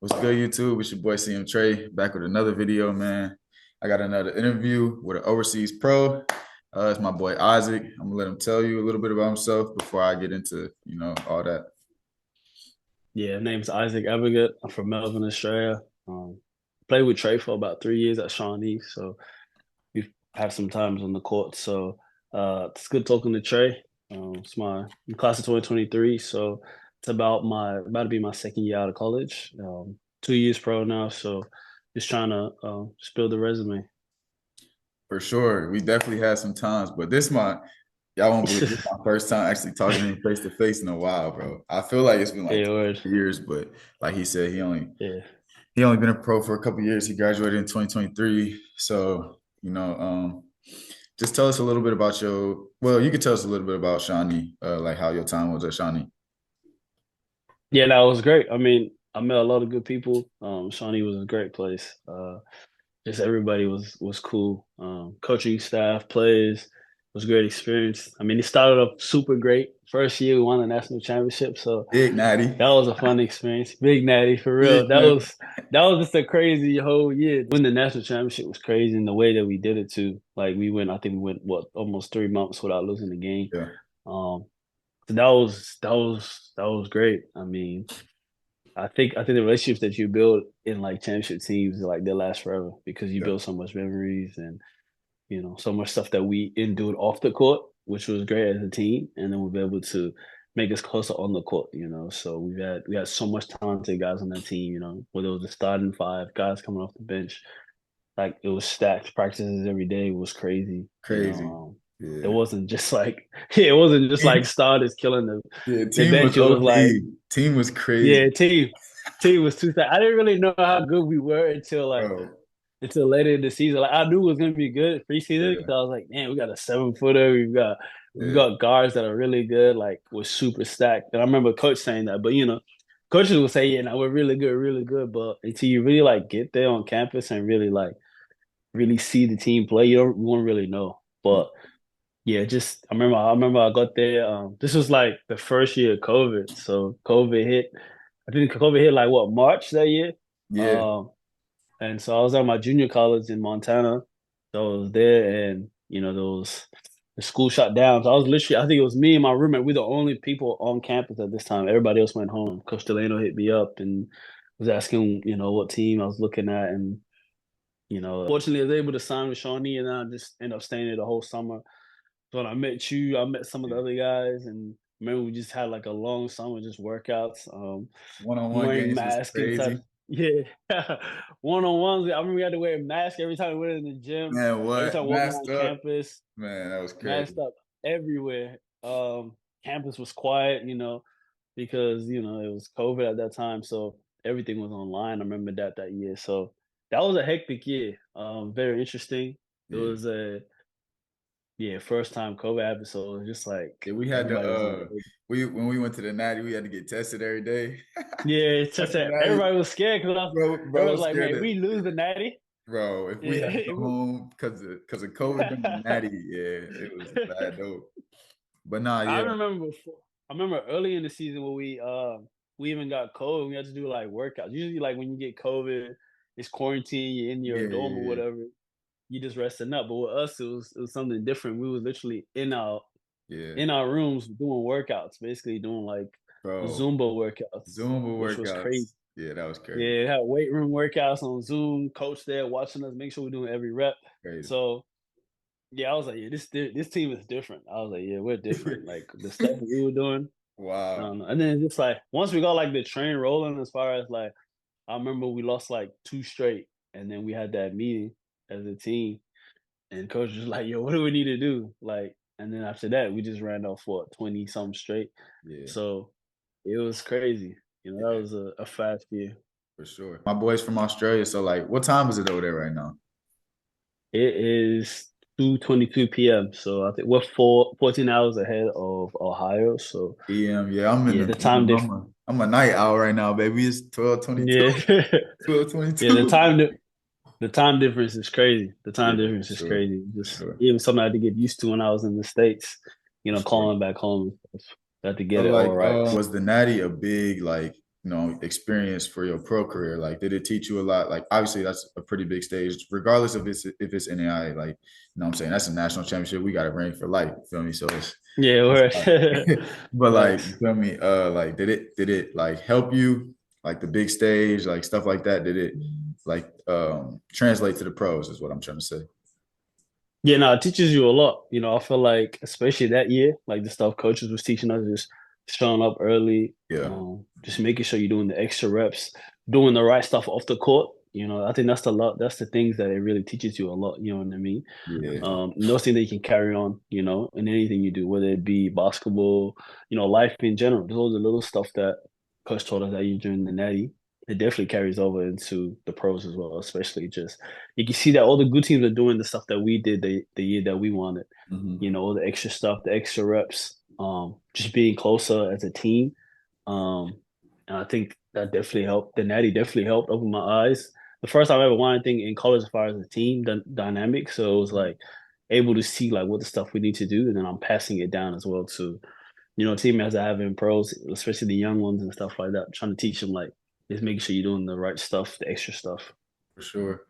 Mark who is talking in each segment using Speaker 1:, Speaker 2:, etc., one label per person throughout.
Speaker 1: What's good, YouTube? It's your boy CM Trey back with another video, man. I got another interview with an overseas pro. It's my boy Isaac. I'm gonna let him tell you a little bit about himself before I get into, all that.
Speaker 2: Yeah, name's Isaac Evergett. I'm from Melbourne, Australia. Played with Trey for about 3 years at Shawnee, so we've had some times on the court. So it's good talking to Trey. I'm class of 2023, so it's about to be my second year out of college. 2 years pro now, so just trying to just build the resume.
Speaker 1: For sure, we definitely had some times, but y'all won't believe this is my first time actually talking to him face to face in a while, bro. I feel like it's been like
Speaker 2: Yeah, word.
Speaker 1: years, but like he said,
Speaker 2: Yeah.
Speaker 1: he only been a pro for a couple years. He graduated in 2023, so just tell us a little bit about you could tell us a little bit about Shawnee, like how your time was at Shawnee.
Speaker 2: Yeah, that was great. I mean, I met a lot of good people. Shawnee was a great place. Just everybody was cool. Coaching staff, players was a great experience. I mean, it started off super great. First year we won the national championship, so
Speaker 1: Big Natty.
Speaker 2: that was a fun experience. Big Natty for real.
Speaker 1: Big Natty.
Speaker 2: That was just a crazy whole year. Win the national championship was crazy, and the way that we did it too. Like I think we went what almost 3 months without losing the game.
Speaker 1: Yeah,
Speaker 2: Um, so that was great. I mean, I think the relationships that you build in like championship teams, like they last forever because you
Speaker 1: yeah,
Speaker 2: build so much memories and so much stuff that we endured off the court, which was great as a team, and then we'll be able to make us closer on the court. So we had so much talented guys on that team, whether it was the starting five, guys coming off the bench, like it was stacked. Practices every day was crazy.
Speaker 1: crazy.
Speaker 2: It
Speaker 1: Yeah.
Speaker 2: wasn't just like it wasn't just like starters killing
Speaker 1: Yeah,
Speaker 2: the
Speaker 1: team was
Speaker 2: bench. It was like
Speaker 1: OD. Team was crazy,
Speaker 2: yeah, team was too stacked. I didn't really know how good we were
Speaker 1: bro.
Speaker 2: until later in the season. Like I knew it was gonna be good preseason because
Speaker 1: Yeah,
Speaker 2: I was like, man, we got a 7 footer. We've
Speaker 1: yeah,
Speaker 2: got guards that are really good. Like we're super stacked. And I remember coach saying that. But coaches will say, yeah, no, we're really good. But until you really like get there on campus and really like really see the team play, you won't really know.
Speaker 1: yeah,
Speaker 2: But yeah, just I remember I got there. This was like the first year of COVID. So COVID hit. I think COVID hit like what March that year.
Speaker 1: yeah.
Speaker 2: Um, and so I was at my junior college in Montana. So I was there, and the school shut down. So I was literally, I think it was me and my roommate. We're the only people on campus at this time. Everybody else went home. Coach Delano hit me up and was asking, what team I was looking at, and fortunately, I was able to sign with Shawnee, and I just ended up staying there the whole summer. So when I met you, I met some of the
Speaker 1: Yeah.
Speaker 2: other guys, and remember we just had like a long summer, just workouts.
Speaker 1: One-on-one
Speaker 2: Wearing
Speaker 1: games was
Speaker 2: masks inside.
Speaker 1: crazy.
Speaker 2: Yeah, one on ones. I remember we had to wear a mask every time we went in the gym.
Speaker 1: Man,
Speaker 2: Every time
Speaker 1: what?
Speaker 2: walking around
Speaker 1: Masked up.
Speaker 2: campus,
Speaker 1: Man, that was
Speaker 2: masked
Speaker 1: crazy.
Speaker 2: up everywhere. Campus was quiet, because it was COVID at that time, so everything was online. I remember that year. So that was a hectic year. Very interesting. It
Speaker 1: Yeah.
Speaker 2: was a yeah first time COVID happened, so it was just like
Speaker 1: Yeah, we had to
Speaker 2: everybody was on the
Speaker 1: we when we went to the Natty, we had to get tested every day.
Speaker 2: yeah. It's
Speaker 1: At
Speaker 2: just
Speaker 1: the
Speaker 2: that
Speaker 1: Natty,
Speaker 2: everybody was scared because
Speaker 1: bro
Speaker 2: everybody was
Speaker 1: was
Speaker 2: like,
Speaker 1: scared
Speaker 2: man, if
Speaker 1: to
Speaker 2: we lose the natty.
Speaker 1: bro, if we had to go home because of COVID during the Natty, yeah, it was bad though. But nah,
Speaker 2: I
Speaker 1: yeah,
Speaker 2: remember before. I remember early in the season when we even got COVID. We had to do like workouts. Usually, like when you get COVID, it's quarantine. You're in your
Speaker 1: yeah,
Speaker 2: dorm or
Speaker 1: yeah,
Speaker 2: whatever. You just resting up. But with us, it was something different. We was literally
Speaker 1: yeah,
Speaker 2: in our rooms doing workouts, basically doing like
Speaker 1: bro.
Speaker 2: Zumba workouts,
Speaker 1: Zumba
Speaker 2: which was crazy.
Speaker 1: workouts. Yeah, that was crazy.
Speaker 2: Yeah, had weight room workouts on Zoom. Coach there watching us, make sure we're doing every rep.
Speaker 1: Crazy.
Speaker 2: So yeah, I was like, yeah, this team is different. I was like, yeah, we're different. Like the stuff that we were doing, I
Speaker 1: Wow.
Speaker 2: don't know. And then just like once we got like the train rolling, as far as like I remember we lost like two straight, and then we had that meeting as a team, and coach was like, yo, what do we need to do? Like, and then after that, we just ran off for 20 some straight.
Speaker 1: Yeah,
Speaker 2: So it was crazy. That
Speaker 1: yeah,
Speaker 2: was a fast year.
Speaker 1: for sure. My boy's from Australia, so like, what time is it over there right now?
Speaker 2: It is 2:22 p.m. So I think we're 14 hours ahead of Ohio. So
Speaker 1: PM. Yeah, I'm in
Speaker 2: yeah,
Speaker 1: the
Speaker 2: the time
Speaker 1: PM.
Speaker 2: diff
Speaker 1: I'm a night owl right now, baby. It's 12:22.
Speaker 2: yeah. Yeah,
Speaker 1: 12:22.
Speaker 2: the time difference is crazy. The
Speaker 1: Yeah,
Speaker 2: time
Speaker 1: for
Speaker 2: difference is
Speaker 1: sure.
Speaker 2: crazy.
Speaker 1: For
Speaker 2: Just
Speaker 1: sure.
Speaker 2: even something I had to get used to when I was in the States,
Speaker 1: For sure.
Speaker 2: calling back home. I had to
Speaker 1: So
Speaker 2: get it all
Speaker 1: like,
Speaker 2: right.
Speaker 1: was the Natty a big like experience for your pro career? Like, did it teach you a lot? Like, obviously, that's a pretty big stage, regardless of if it's NAI. Like, what I'm saying, that's a national championship. We got to ring for life. You feel me? So
Speaker 2: Yeah,
Speaker 1: it's
Speaker 2: word.
Speaker 1: but like, you
Speaker 2: Facts.
Speaker 1: feel me? Like, did it like help you like the big stage, like stuff like that? Did it like translate to the pros? Is what I'm trying to say.
Speaker 2: Yeah, no, it teaches you a lot. I feel like especially that year, like the stuff coaches was teaching us, just showing up early,
Speaker 1: Yeah.
Speaker 2: just making sure you're doing the extra reps, doing the right stuff off the court. I think that's the things that it really teaches you a lot. You know what I mean?
Speaker 1: Yeah.
Speaker 2: And those things that you can carry on, in anything you do, whether it be basketball, life in general. Those are the little stuff that coach taught us that you during the natty. It definitely carries over into the pros as well, especially just you can see that all the good teams are doing the stuff that we did the year that we wanted.
Speaker 1: Hmm.
Speaker 2: All the extra stuff, the extra reps, just being closer as a team. And I think that definitely helped. The natty definitely helped open my eyes. The first time I ever won anything in college as far as a team dynamic. So it was like able to see like what the stuff we need to do, and then I'm passing it down as well to teammates I have in pros, especially the young ones and stuff like that. Trying to teach them like just making sure you're doing the right stuff, the extra stuff.
Speaker 1: For sure.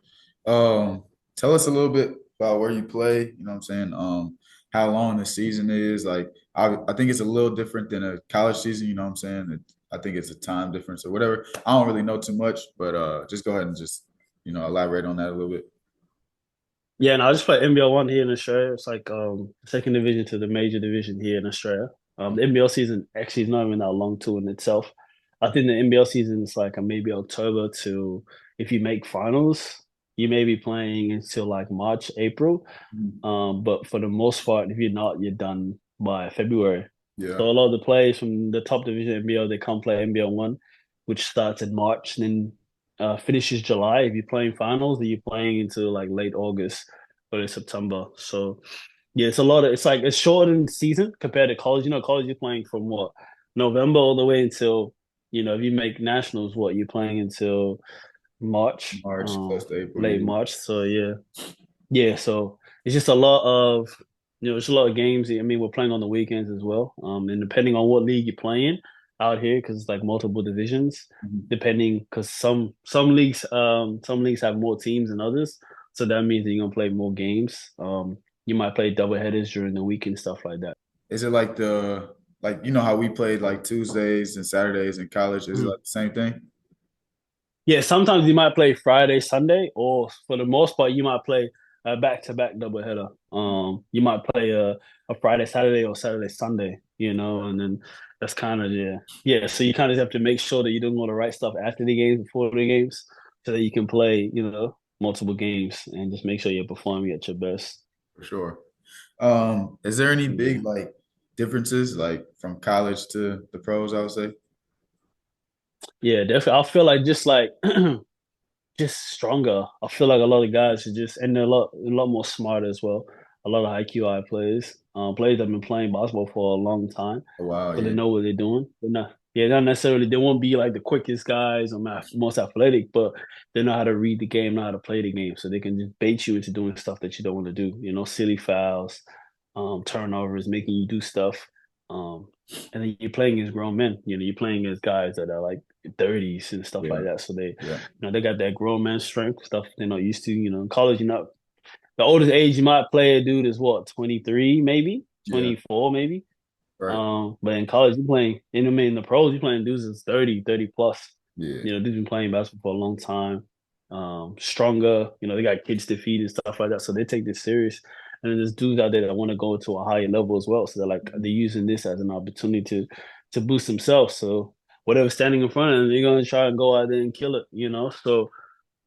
Speaker 1: Um, Tell us a little bit about where you play. You know what I'm saying? How long the season is. Like, I think it's a little different than a college season. You know what I'm saying? I think it's a time difference or whatever. I don't really know too much, but just go ahead and just elaborate on that a little bit.
Speaker 2: Yeah, and I just play NBL one here in Australia. It's like second division to the major division here in Australia. The NBL season actually is not even that long too in itself. I think the NBL season is like maybe October to if you make finals, you may be playing until like March, April.
Speaker 1: Mhm.
Speaker 2: But for the most part, if you're not, you're done by February.
Speaker 1: Yeah.
Speaker 2: So a lot of the players from the top division NBL, they come play NBL one, which starts in March and then finishes July. If you're playing finals, then you're playing into like late August, early September. So yeah, it's like a shortened season compared to college. College you're playing from what November all the way until if you make nationals, what you're playing until March,
Speaker 1: March close to April.
Speaker 2: late
Speaker 1: Yeah.
Speaker 2: March. So yeah. Yeah, so it's just a lot of it's a lot of games. I mean, we're playing on the weekends as well. And depending on what league you're playing out here, because it's like multiple divisions,
Speaker 1: Mhm.
Speaker 2: depending because some leagues have more teams than others, so that means that you're gonna play more games. You might play double headers during the week and stuff like that.
Speaker 1: Is it like how we played like Tuesdays and Saturdays in college? Is it
Speaker 2: Mhm.
Speaker 1: like the same thing?
Speaker 2: Yeah, sometimes you might play Friday, Sunday, or for the most part, you might play a back-to-back doubleheader. You might play a Friday, Saturday, or Saturday, Sunday, and then that's kind of yeah. So you kind of have to make sure that you're doing all the right stuff after the games, before the games, so that you can play, multiple games and just make sure you're performing at your best.
Speaker 1: For sure. Is there any
Speaker 2: Yeah,
Speaker 1: big like differences like from college to the pros, I would say?
Speaker 2: yeah, definitely. I feel like just stronger. I feel like a lot of guys are just and they're a lot more smarter as well. A lot of IQI players, players that have been playing basketball for a long time,
Speaker 1: Oh, wow,
Speaker 2: so they
Speaker 1: yeah,
Speaker 2: know what they're doing. They're not, yeah, not necessarily. They won't be like the quickest guys or most athletic, but they know how to read the game, know how to play the game, so they can just bait you into doing stuff that you don't want to do. Silly fouls, turnovers, making you do stuff. Um, and then you're playing against grown men. You're playing against guys that are like 30s and stuff
Speaker 1: yeah,
Speaker 2: like that. So
Speaker 1: yeah,
Speaker 2: they got that grown man strength stuff they're not used to. In college, the oldest age you might play a dude is what, 23, maybe
Speaker 1: yeah,
Speaker 2: 24, maybe.
Speaker 1: right,
Speaker 2: But in college, you're playing, in the pros, you're playing dudes that's 30, 30 plus.
Speaker 1: yeah,
Speaker 2: Dudes been playing basketball for a long time. Stronger, they got kids to feed and stuff like that. So they take this serious. And then there's dudes out there that want to go to a higher level as well. So they're using this as an opportunity to boost themselves. So whatever's standing in front of them, they're gonna try and go out there and kill it. So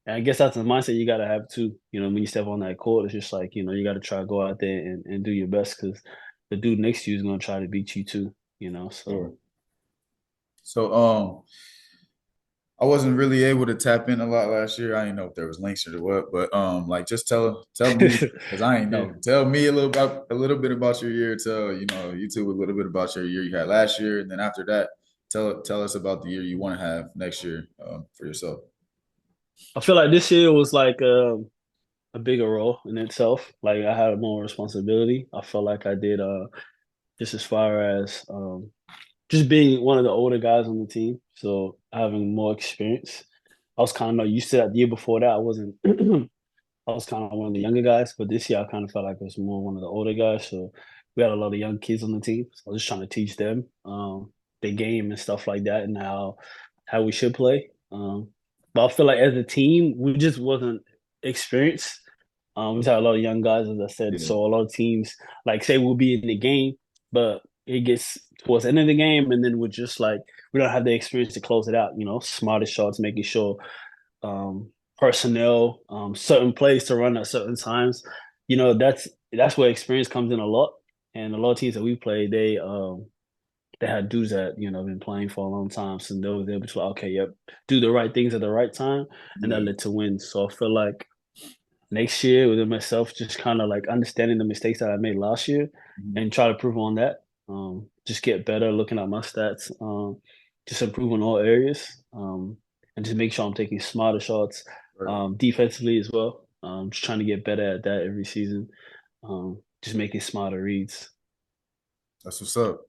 Speaker 2: and I guess that's the mindset you gotta have too. When you step on that court, it's just like, you gotta try to go out there and do your best because the dude next to you is gonna try to beat you too. So
Speaker 1: sure. So, I wasn't really able to tap in a lot last year. I didn't know if there was links or what, but like just tell me because I ain't
Speaker 2: yeah.
Speaker 1: know. Tell me a little bit about your year. Tell YouTube a little bit about your year you had last year, and then after that, tell us about the year you want to have next year for yourself.
Speaker 2: I feel like this year was like a bigger role in itself. Like I had more responsibility. I felt like I did just as far as just being one of the older guys on the team. So having more experience. I was kind of used to that. The year before that, I wasn't. I was kind of one of the younger guys, but this year I kind of felt like I was more one of the older guys. So we had a lot of young kids on the team. So I was just trying to teach them the game and stuff like that, and how we should play. But I feel like as a team, we just wasn't experienced. We just had a lot of young guys, as I said.
Speaker 1: Yeah,
Speaker 2: So a lot of teams, like say we'll be in the game, but it gets towards the end of the game, and then we're just like we don't have the experience to close it out. Smarter shots, making sure um, personnel, certain plays to run at certain times. That's where experience comes in a lot. And a lot of teams that we play, they had dudes that been playing for a long time, so they was able to like, okay, yep, do the right things at the right time, and that
Speaker 1: yeah.
Speaker 2: led to wins. So I feel like next year with myself, just kind of like understanding the mistakes that I made last year
Speaker 1: Mhm.
Speaker 2: and try to improve on that. Just get better, looking at my stats, just improve in all areas, and just make sure I'm taking smarter shots,
Speaker 1: Right.
Speaker 2: defensively as well. Just trying to get better at that every season. Just making smarter reads.
Speaker 1: That's what's up.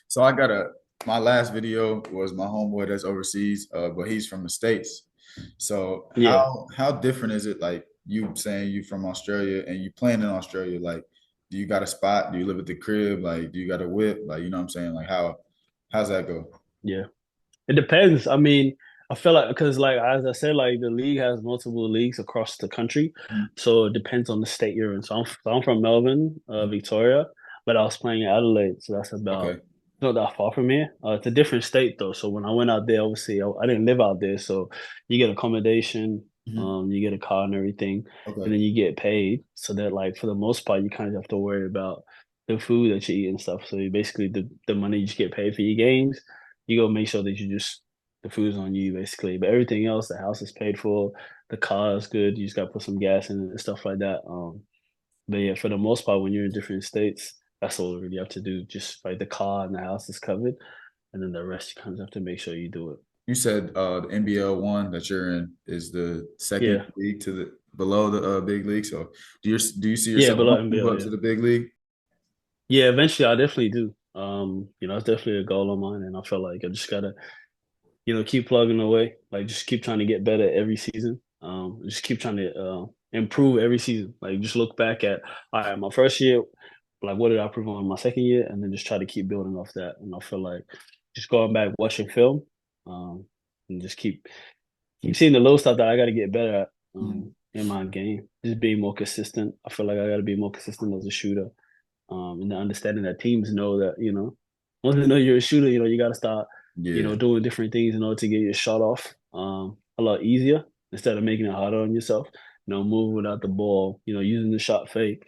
Speaker 1: So I got a my last video was my homeboy that's overseas, but he's from the States. So
Speaker 2: Yeah,
Speaker 1: how different is it like you saying you from Australia and you playing in Australia? Like, do you got a spot? Do you live at the crib? Like, do you got a whip? Like, you know what I'm saying? Like how's that go?
Speaker 2: yeah. It depends. I mean, I feel like because like as I said, like the league has multiple leagues across the country,
Speaker 1: Mhm.
Speaker 2: so it depends on the state you're in. So I'm from Melbourne, Victoria, but I was playing in Adelaide, so that's about
Speaker 1: Okay.
Speaker 2: not that far from here. It's a different state though, so when I went out there, obviously I didn't live out there, so you get accommodation,
Speaker 1: Mhm.
Speaker 2: you get a car and everything, and
Speaker 1: Okay.
Speaker 2: then you get paid. So that like for the most part, you kind of have to worry about the food that you eat and stuff. So you basically the money you just get paid for your games you go make sure that you just the food's on you basically. But everything else, the house is paid for, the car is good. You just got to put some gas in it and stuff like that. But yeah, for the most part, when you're in different states, that's all really you have to do. Just like the car and the house is covered, and then the rest you kind of have to make sure you do it.
Speaker 1: You said the NBL one that you're in is the second
Speaker 2: Yeah,
Speaker 1: league to the below the big league. So do you see
Speaker 2: yeah,
Speaker 1: yourself
Speaker 2: below
Speaker 1: want to move
Speaker 2: NBL,
Speaker 1: up to
Speaker 2: yeah,
Speaker 1: the big league?
Speaker 2: yeah. Eventually, I definitely do. It's definitely a goal of mine, and I feel like I just gotta keep plugging away. Like just keep trying to get better every season. Just keep trying to improve every season. Like just look back at all right, my first year, like what did I improve on my second year, and then just try to keep building off that. And I feel like just going back watching film, um, and just keep seeing the little stuff that I got to get better at
Speaker 1: Mhm.
Speaker 2: in my game. Just being more consistent. I feel like I got to be more consistent as a shooter, and the understanding that teams know that once they know you're a shooter, you got to start
Speaker 1: Yeah.
Speaker 2: doing different things in order to get your shot off a lot easier instead of making it harder on yourself. Moving without the ball, using the shot fake,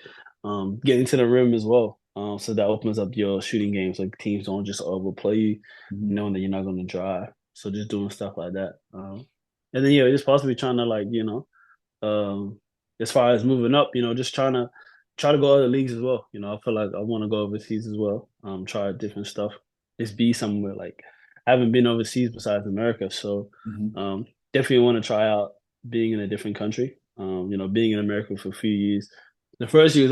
Speaker 2: getting to the rim as well. So that opens up your shooting games. Like teams don't just overplay you,
Speaker 1: Mhm.
Speaker 2: knowing that you're not going to drive. So just doing stuff like that. And then just possibly trying to like um, as far as moving up, just try to go other leagues as well. I feel like I want to go overseas as well. Try different stuff. Just be somewhere like I haven't been overseas besides America, so
Speaker 1: Mhm.
Speaker 2: um, definitely want to try out being in a different country. Being in America for a few years. The first year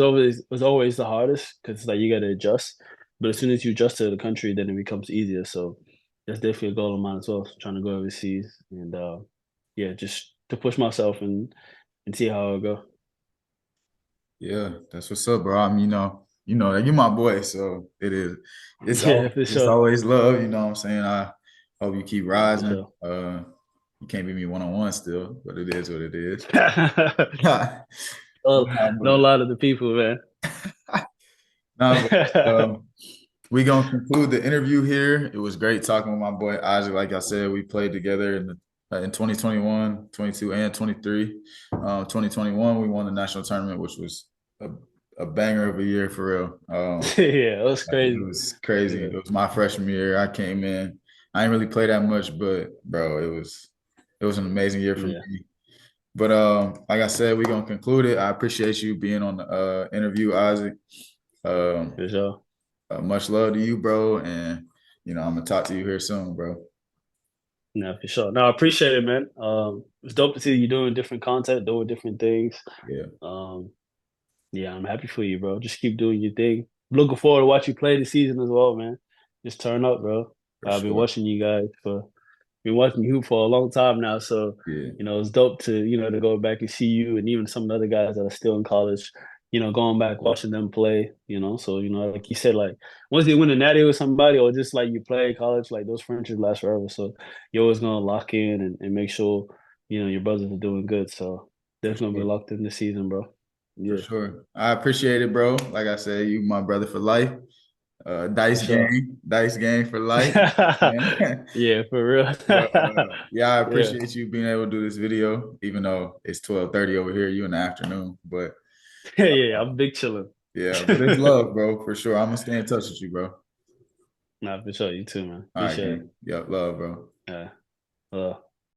Speaker 2: was always the hardest because like you got to adjust, but as soon as you adjust to the country, then it becomes easier. So that's definitely a goal of mine as well. Trying to go overseas and yeah, just to push myself and see how it go.
Speaker 1: Yeah, that's what's up, bro. You know that you my boy, so it is.
Speaker 2: Yeah, for
Speaker 1: It's
Speaker 2: sure.
Speaker 1: always love. You know what I'm saying? I hope you keep
Speaker 2: Nah, for
Speaker 1: rising.
Speaker 2: sure.
Speaker 1: You can't beat me one on one still, but it is what it is.
Speaker 2: Well,
Speaker 1: Nah,
Speaker 2: don't
Speaker 1: but
Speaker 2: lie to the people, man.
Speaker 1: nah, but we gonna conclude the interview here. It was great talking with my boy Isaac. Like I said, we played together in 2021, 22, and 23. 2021, we won the national tournament, which was a, a banger of a year for real.
Speaker 2: Yeah, it was
Speaker 1: It
Speaker 2: crazy.
Speaker 1: was crazy.
Speaker 2: Yeah,
Speaker 1: It was my freshman year. I came in. I didn't really play that much, but bro, it was an amazing year for
Speaker 2: yeah,
Speaker 1: me. But like I said, we're gonna conclude it. I appreciate you being on the interview, Isaac. Um,
Speaker 2: for sure.
Speaker 1: much love to you, bro. And I'm gonna talk to you here soon, bro.
Speaker 2: No, for sure. No, I appreciate it, man. It's dope to see you doing different content, doing different things.
Speaker 1: Yeah.
Speaker 2: Um, yeah, I'm happy for you, bro. Just keep doing your thing. Looking forward to watch you play this season as well, man. Just turn up, bro.
Speaker 1: For
Speaker 2: I've been
Speaker 1: sure.
Speaker 2: watching you guys for been watching you for a long time now. So,
Speaker 1: Yeah,
Speaker 2: it's dope to, to go back and see you and even some of the other guys that are still in college, going back, watching them play, So, like you said, like once they win a natty with somebody or just like you play college, like those friendships last forever. So you're always gonna lock in and make sure, your brothers are doing good. So
Speaker 1: for
Speaker 2: definitely be
Speaker 1: sure.
Speaker 2: locked in this season, bro.
Speaker 1: For
Speaker 2: Yeah,
Speaker 1: sure. I appreciate it, bro. Like I said, you my brother for life.
Speaker 2: for sure.
Speaker 1: Dice game for life. Man.
Speaker 2: Yeah, for real.
Speaker 1: But yeah, I
Speaker 2: Yeah.
Speaker 1: appreciate you being able to do this video, even though it's 12:30 over here, you in the afternoon. But
Speaker 2: Yeah, I'm big chilling.
Speaker 1: yeah, but it's love, bro, for sure. I'm gonna stay in touch with you, bro.
Speaker 2: Nah, for sure. You too, man.
Speaker 1: All right,
Speaker 2: Appreciate it.
Speaker 1: gang. Yep, love, bro.
Speaker 2: Yeah.